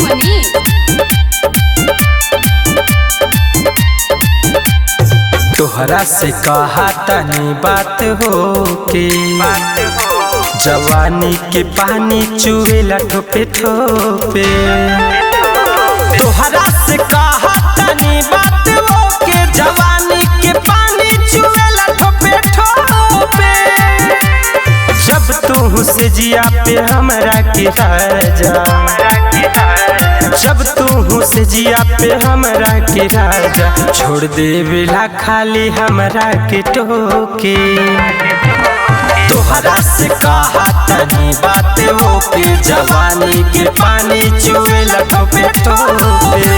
मनी। तोहरा से कहा तनी बात हो के जवानी के पानी चुएला ठोपे ठोपे। तोहरा से कहा तनी बात हो के जवानी के पानी चुएला ठोपे ठोपे। जब तू से जिया पे हमरा के राजा, जब तू से जिया पे हमरा के राजा, छोड़ देवेला खाली हमरा के टोके। तोहरा से कहा तनी बात हो के जवानी के पानी चुएला ठोपे ठोपे।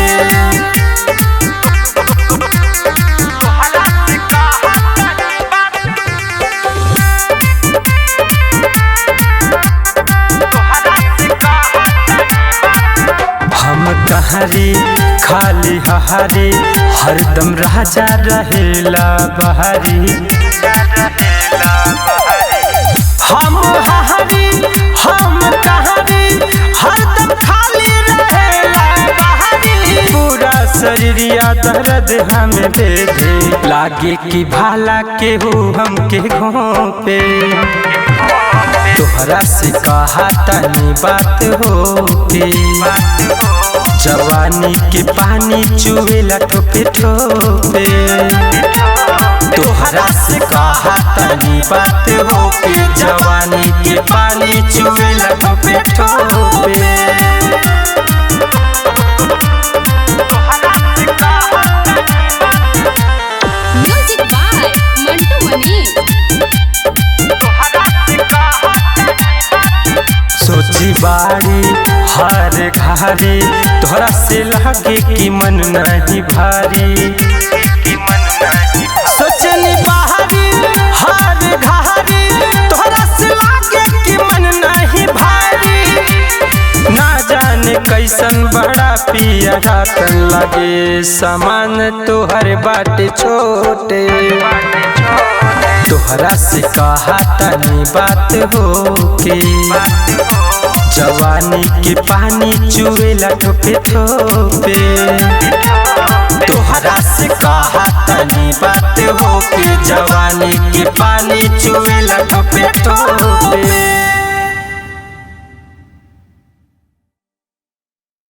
कहारी खाली हहारी हरदम राजा रहेला बहारी। हम हहारी हम कहारी हरदम खाली रहेला बहारी। पूरा शरीरिया दर्द हमें दे दे, लागे कि भाला के हो हमके घोंपे। तोहरा से कहा तनी बात हो के जवानी के पानी चुएला ठोपे ठोपे। तोहरा से कहा तनी बात हो के जवानी के पानी चुएला ठोपे ठोपे। म्यूजिक बाय मंटू मनी। सोची बारी हर घारी तोहरा से लगे कि मन नहीं भारी। सोचनी बाहरी हर घारी तोहरा से लगे कि मन नहीं भारी। ना जाने कैसन बड़ा पिया रातन लगे, सामान तोहर बाटे छोटे। तोहरा से कहा तनी बात हो के जवानी के पानी चुएला ठोपे ठोपे। तोहरा से कहा तनी बात हो के जवानी के पानी चुएला ठोपे ठोपे।